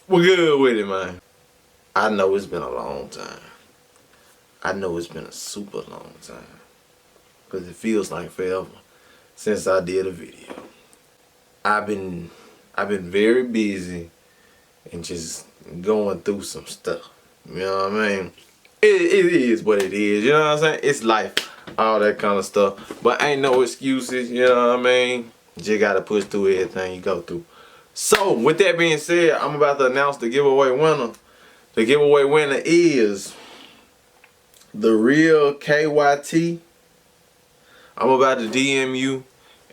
We're good with it, man. I know it's been a long time. I know it's been a super long time. Because it feels like forever since I did a video. I've been very busy and just going through some stuff. You know what I mean? It is what it is. You know what I'm saying? It's life. All that kind of stuff. But ain't no excuses. You know what I mean? You just got to push through everything you go through. So, with that being said, I'm about to announce the giveaway winner. The giveaway winner is the real KYT. I'm about to DM you,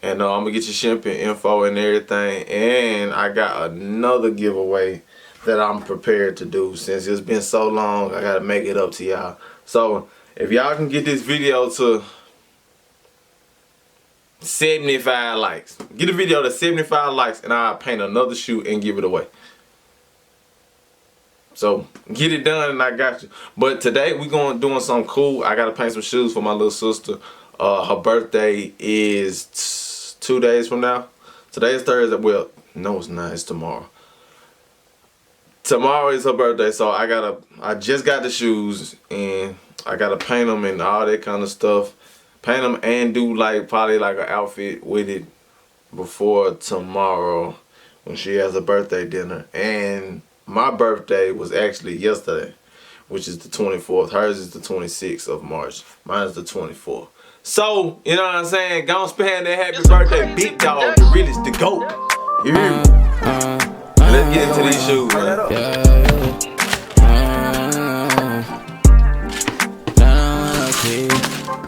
and I'm gonna get your shipping info and everything. And I got another giveaway that I'm prepared to do. Since it's been so long, I gotta make it up to y'all. So if y'all can get this video to 75 likes, get the video to 75 likes, and I'll paint another shoe and give it away. So get it done, and I got you. But today we doing something cool. I gotta paint some shoes for my little sister. Her birthday is 2 days from now. Today is Thursday. Well, no, it's not. It's tomorrow. Tomorrow is her birthday, so I just got the shoes, and I gotta paint them and all that kind of stuff. Paint them and do probably like an outfit with it before tomorrow when she has a birthday dinner. And my birthday was actually yesterday, which is the 24th. Hers is the 26th of March. Mine is the 24th. So, you know what I'm saying? Go spend that happy birthday, big dog, the realest, the GOAT. You hear me? Let's get into these shoes, man.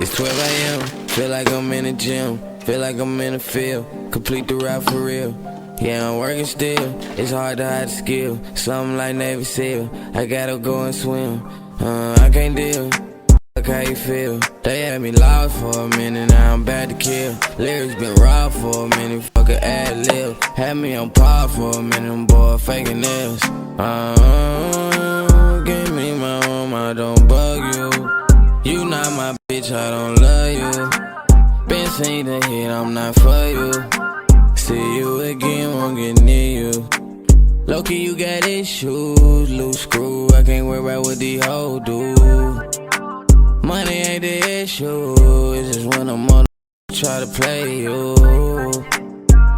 It's 12 a.m. Feel like I'm in the gym. Feel like I'm in the field. Complete the route for real. Yeah, I'm working still. It's hard to hide the skill. Something like Navy SEAL. I gotta go and swim. I can't deal. Look how you feel. They had me lost for a minute, now I'm back to kill. Lyrics been raw for a minute, fucking ad-lib. Had me on par for a minute, boy, faking this. Give me my room, I don't bug you. You not my bitch, I don't love you. Been seen the hit, I'm not for you. See you again, won't get near you. Low-key, you got issues, loose screw. I can't worry about what these hoes do. Money ain't the issue, it's just when I'm on try to play you.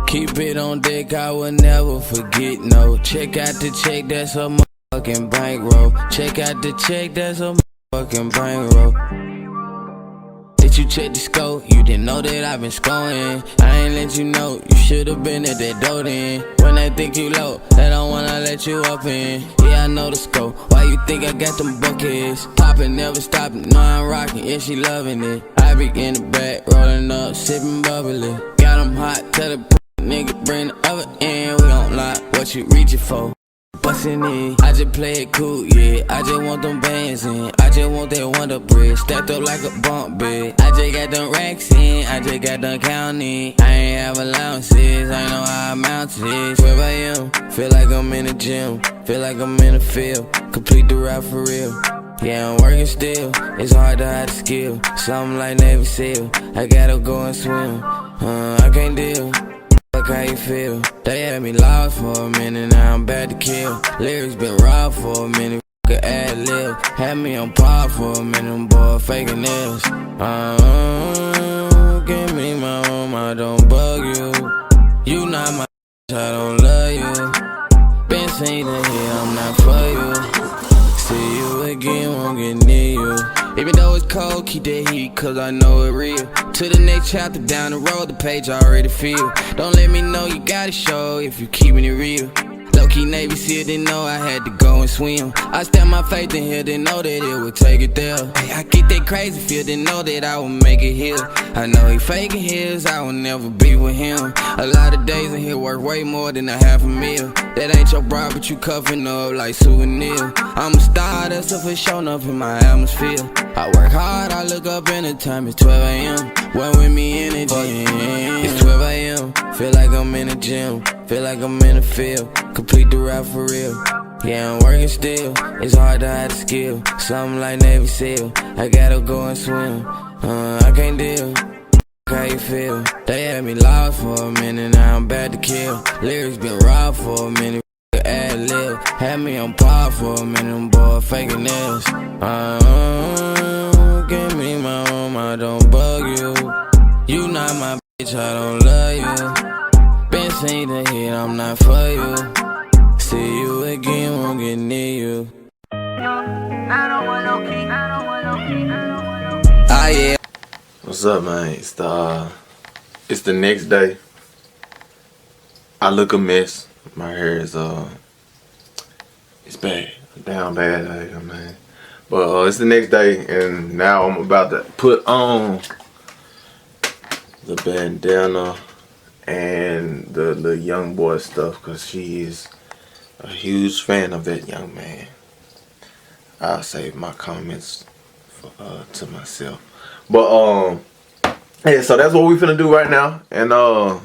Keep it on deck, I will never forget, no. Check out the check, that's a motherfucking bankroll. Check out the check, that's a motherfucking bankroll. Did you check the scope? You didn't know that I've been scoring. I ain't let you know, you should've been at that door then. When they think you low, they don't wanna let you up in. Yeah, I know the scope, why you think I got them buckets? Poppin', never stoppin', know I'm rockin', yeah, she loving it. I be in the back, rollin' up, sippin' bubbly. Got them hot, tell the nigga bring the oven in. We don't lie, what you reachin' for? Bustin' in, I just play it cool, yeah. I just want them bands in, I just want that Wonder Bread stacked up like a bunk bed. I just got them racks in, I just got them counting. I ain't have allowances, I know how I amount to this. 12 a.m. Feel like I'm in the gym, feel like I'm in the field. Complete the route for real. Yeah, I'm working still, it's hard to hide the skill. Something like Navy SEAL, I gotta go and swim. I can't deal. Look how you feel. They had me lost for a minute, now I'm back to kill. Lyrics been raw for a minute, fucking ad-lib. Had me on par for a minute, boy, faking this. Give me my room, I don't bug you. You not my bitch, I don't love you. Been seen the hit, I'm not for you. See you again, won't get near you. Even though it's cold, keep that heat, cause I know it real. To the next chapter, down the road, the page I already feel. Don't let me know, you gotta show if you keeping it real. Low-key Navy SEAL, didn't know I had to go and swim. I stand my faith in here, didn't know that it would take it there. Hey, I get that crazy feel, didn't know that I would make it here. I know he faking his, I will never be with him. A lot of days in here work way more than a half a meal. That ain't your bride, but you cuffing up like souvenir. I'm a star, that's up for showing up in my atmosphere. I work hard, I look up in the time, it's 12 a.m. One with me in the gym. It's 12 a.m. Feel like I'm in the gym, feel like I'm in the field. Complete the route for real. Yeah, I'm working still, it's hard to hide the skill. Something like Navy SEAL, I gotta go and swim. I can't deal. How you feel? They had me lost for a minute, now I'm back to kill. Lyrics been raw for a minute, ad lib. Had me on par for a minute, them boy faking nails. Give me my room, I don't bug you. You not my bitch, I don't love you. Been seen the hit, I'm not for you. See you again, won't get near you. Ah, yeah. What's up, man? It's the next day. I look a mess. My hair is it's bad, down bad, man. But it's the next day, and now I'm about to put on the bandana and the Youngboy stuff, cause she is a huge fan of that young man. I'll save my comments to myself. But yeah, so that's what we finna do right now, and go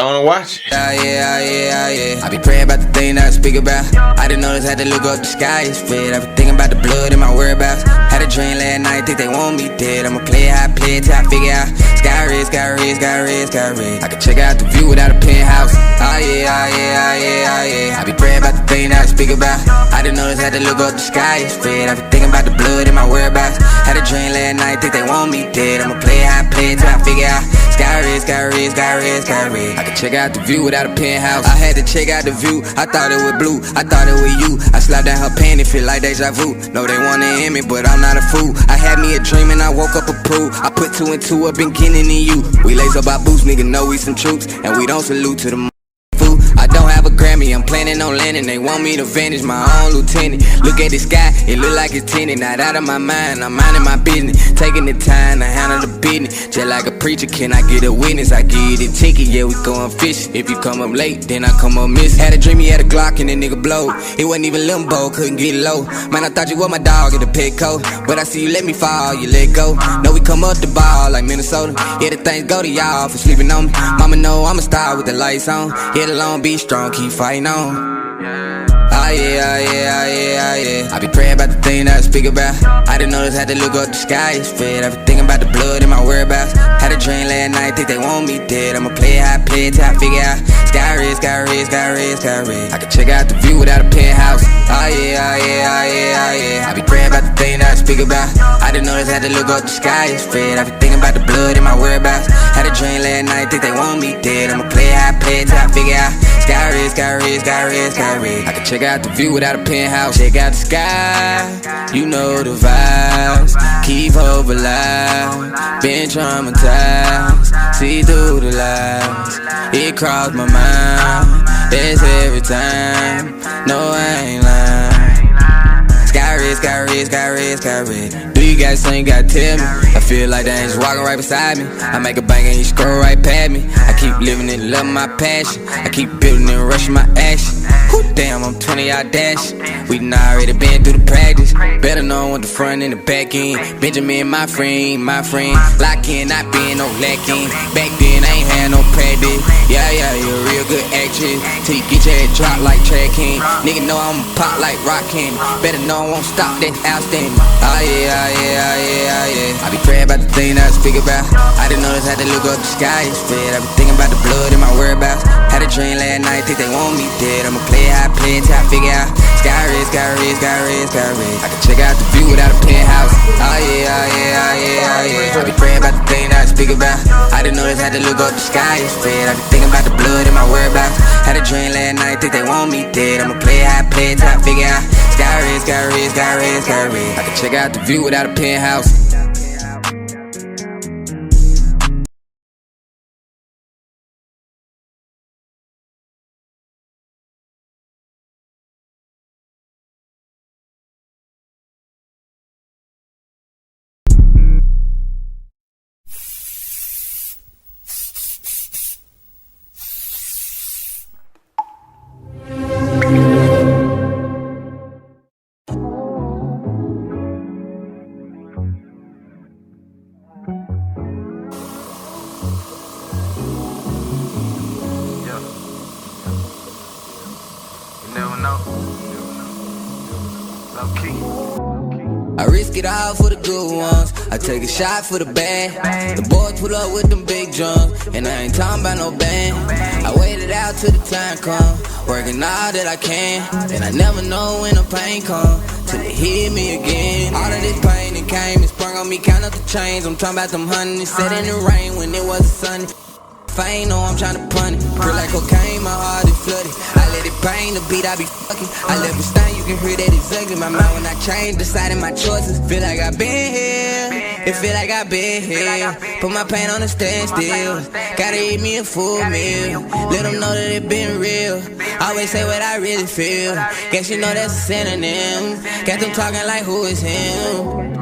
on and watch it. Yeah. I be praying about the thing that I speak about. I didn't notice, had to look up, the sky is fit. I be thinking about the blood in my whereabouts. Had a dream last night, think they want me dead. I'ma play how I play it till I figure out. Sky red. I can check out the view without a penthouse. Yeah. I be praying about the thing that I speak about. I didn't notice, had to look up, the sky is fit. I be thinking about the blood in my whereabouts. Had a dream last night, think they want me dead. I'ma play how I play it till I figure out. Sky red. I can check out the view without a penthouse. I had to check out the view, I thought it was blue, I thought it was you. I slapped down her panty, feel like deja vu. No, they wanna end me, but I'm not a fool. I had me a dream and I woke up approved. I put 2 and 2 up in Kennan and you. We lace up our boots, nigga know we some troops. And we don't salute to the fool. I don't have a Grammy, I'm planning on landing. They want me to vanish, my own lieutenant. Look at the sky, it look like it's tinted. Not out of my mind, I'm minding my business. Taking the time to handle the business. Just like a preacher, can I get a witness? I give you the ticket, yeah, we going fishing. If you come up late, then I come up missing. Had a dream, he had a Glock and the nigga blow. It wasn't even limbo, couldn't get low. Man, I thought you were my dog at the Petco, but I see you let me fall, you let go. No, we come up the ball like Minnesota. Yeah, the things go to y'all for sleeping on me. Mama know I'm a star with the lights on. Yeah, the Long Beach strong, keep fighting on. Yeah. I be praying about the thing that I speak about. I didn't notice, had to look up, the sky is fit. I be thinking about the blood in my whereabouts. Had a dream last night, think they want me dead. I'ma play how I play it till I figure out. Sky red. I can check out the view without a penthouse. Yeah. I be praying about the thing that I speak about. I didn't notice, had to look up, the sky is fit. I be thinking about the blood in my whereabouts. Had a dream last night, think they want me dead. I'ma play how I play it till I figure out. Sky red. I can check out the view without a penthouse. Check out the sky, you know the vibes. Keep hope alive, been traumatized. See through the lies, it crossed my mind. That's every time, no I ain't lying. Sky red. Do you guys think you gotta tell me? I feel like they ain't just walking right beside me. I make a bang and you scroll right past me. I keep living it, loving my passion. I keep building and rushing my action. Whew, damn, I'm 20 out dash. We done already been through the practice. Better know what the front and the back end. Benjamin, my friend. Lock in, not being no lacking. Back then, I ain't had no practice. Yeah, you're a real good actress. Till you get your head dropped like track king. Nigga know I'm pop like rock candy. Better know I won't stop, that's outstanding. Yeah. I be praying about the thing that I speak about. I didn't notice, had to look up, the sky is fit. I be thinking about the blood in my whereabouts. Had a dream last night, think they want me dead. I'ma play how I play it till I figure out. Sky red. I can check out the view without a penthouse. Yeah. I be praying about the thing that I speak about. I didn't notice, had to look up, the sky is fit. I be thinking about the blood in my whereabouts. Had a dream last night, think they want me dead. I'ma play how I play it till I figure out. Sky red. I can check out the view without a penthouse. I risk it all for the good ones. I take a shot for the bad. The boys put up with them big drums, and I ain't talking about no band. I waited out till the time come. Working all that I can, and I never know when the pain come till it hit me again. All of this pain that came and sprung on me, count up the chains. I'm talking about them hundreds, set in the rain when it wasn't sunny. If I ain't know I'm tryna punt it. Feel like cocaine, my heart is flooded. I let it bang the beat, I be fucking. I left it stain, you can hear that it's ugly. My mind when I change, deciding my choices. Feel like I've been here, it feel like I've been here. Put my pain on a standstill, gotta eat me a full meal. Let them know that it been real, always say what I really feel. Guess you know that's a synonym. Got them talking like who is him.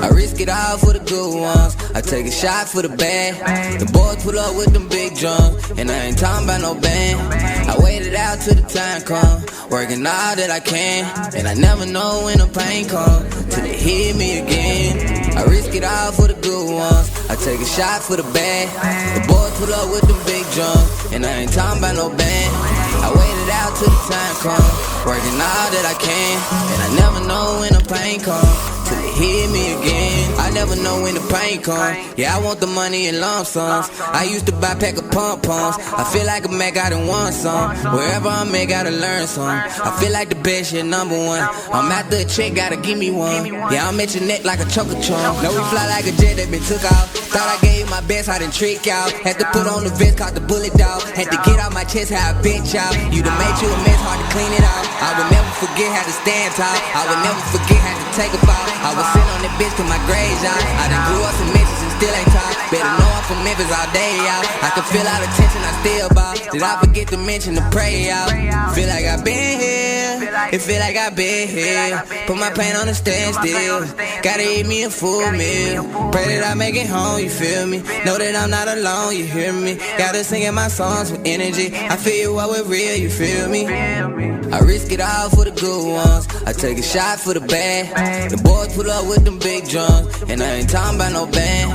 I risk it all for the good ones, I take a shot for the bad. The boys pull up with them big drums, and I ain't talking about no band. I waited out till the time come, working all that I can, and I never know when the pain come till it hit me again. I risk it all for the good ones, I take a shot for the bad. The boys pull up with them big drums, and I ain't talking about no band. I waited out till the time come, working all that I can, and I never know when the pain come till it hit me again. I never know when the pain come. Yeah, I want the money in lump sums. I used to buy pack of pom-poms. I feel like a man got in one song. Wherever I'm at, gotta learn some. I feel like the best shit number one. I'm after a chick, gotta give me one. Yeah, I'm at your neck like a choker chunk. Know we fly like a jet that been took off. Thought I gave you my best, I didn't trick out. Had to put on the vest, caught the bullet dog. Had to get out my chest, how I bitch out. You done made you a mess, hard to clean it out. I would never forget how to stand tall. I would never forget how to take a bow. I was sitting on that bitch cause my grades out. I done grew up in Memphis and still ain't tall. Better know I'm from Memphis all day out. I can feel all the tension, I still bow. Did I forget to mention to pray out? Feel like I've been here, it feel like I've been here. Put my pain on a standstill, gotta eat me a full meal. Pray that I make it home, you feel me? Know that I'm not alone, you hear me? Gotta sing in my songs with energy. I feel you all with real, you feel me? I risk it all for the good ones, I take a shot for the bad. The boys pull up with them big drums, and I ain't talking about no band.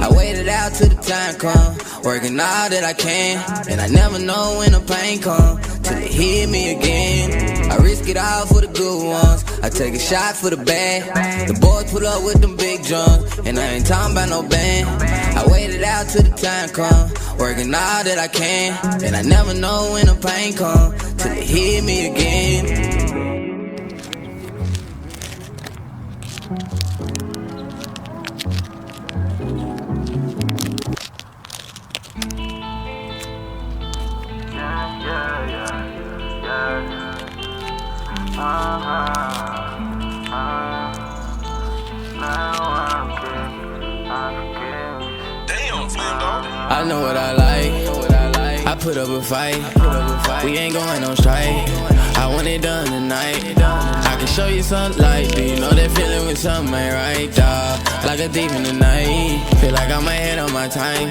I waited out till the time come, working all that I can, and I never know when the pain come till it hit me again. I risk it all for the good ones, I take a shot for the bad. The boys pull up with them big drums, and I ain't talking about no band. I waited out till the time come, working all that I can, and I never know when the pain come till it hit me again. I know what I like, I put up a fight. We ain't going on strike, I want it done tonight. I can show you some light, do you know that feeling when something ain't right, dawg? Like a thief in the night, feel like I'm ahead on my time.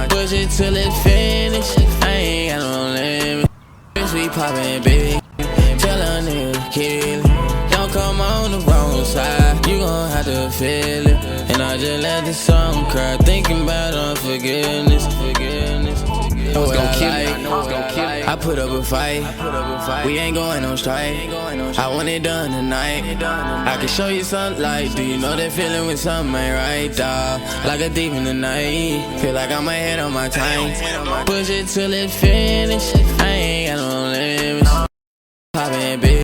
Push it till it's finished, I ain't got no limit. We poppin', baby, tell a nigga kill it. Don't come on the wrong side, you gon' have to feel it. And I just let the song cry, thinking about unforgiveness. Know what I like, I put up a fight. We ain't going on strike, I want it done tonight. I can show you some light, do you know that feeling when something ain't right, dawg? Like a thief in the night, feel like I'm ahead on my time. Push it till it's finished, I ain't got no limits. Poppin', bitch,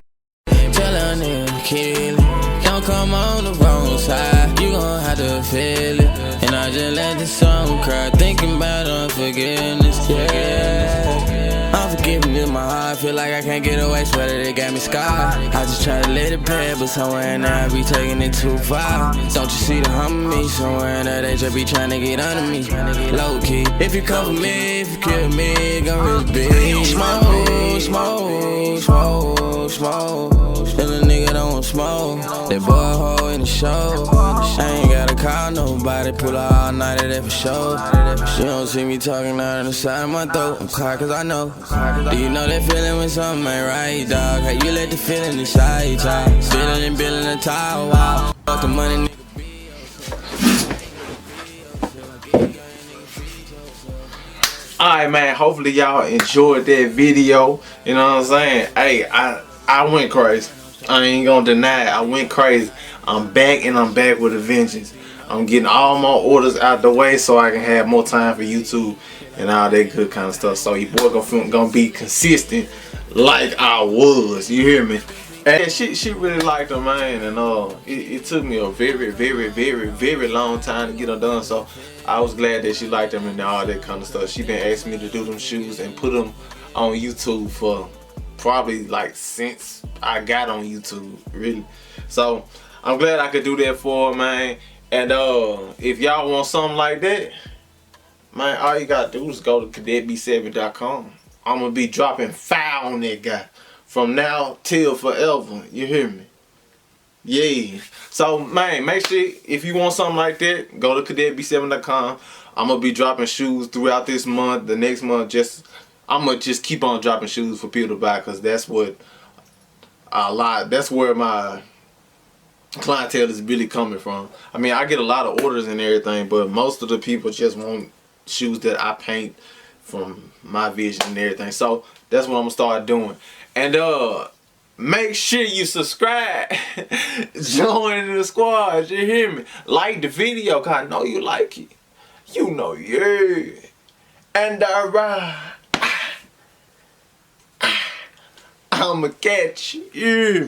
tell a nigga kill it. Don't come on the wrong side, you gon' have to feel it. And I just let the song cry, thinking about unforgiveness. Yeah, unforgiveness in my heart, feel like I can't get away, swear that it got me scarred. I just try to let it pass, but somewhere in there I be taking it too far. Don't you see the humble me? Somewhere in there they just be trying to get under me. Low key, if you cover me, if you kill me, gon' risk big. Smoke, smoke, smoke, smoke. Still a nigga don't want smoke. That boy hoe in the show. I ain't gotta call nobody, pull out all night at that for sure. You don't see me talking out on the side of my throat. I'm quiet cause I know. Do you know that feeling when something ain't right, dog? How you let the feeling inside, y'all? Spilling and building a tile, wow. Fuck the money, nigga. Alright, man, hopefully y'all enjoyed that video. You know what I'm saying? Hey, I went crazy. I ain't gonna deny it, I went crazy. I'm back, and I'm back with a vengeance. I'm getting all my orders out the way so I can have more time for YouTube and all that good kind of stuff. So your boy gonna be consistent like I was. You hear me? And she really liked her, man, and it took me a very long time to get her done. So I was glad that she liked them and all that kind of stuff. She been asking me to do them shoes and put them on YouTube for probably like since I got on YouTube, really. So I'm glad I could do that for her, man. And if y'all want something like that, man, all you gotta do is go to cadetb7.com. I'm gonna be dropping fire on that guy from now till forever. You hear me? Yeah. So, man, make sure if you want something like that, go to cadetb7.com. I'm gonna be dropping shoes throughout this month. The next month, I'm gonna just keep on dropping shoes for people to buy, because that's what that's where my clientele is really coming from. I mean, I get a lot of orders and everything, but most of the people just want shoes that I paint from my vision and everything. So that's what I'm gonna start doing. And make sure you subscribe. Join the squad. You hear me? Like the video, cause I know you like it. You know, yeah. And I'ma catch you.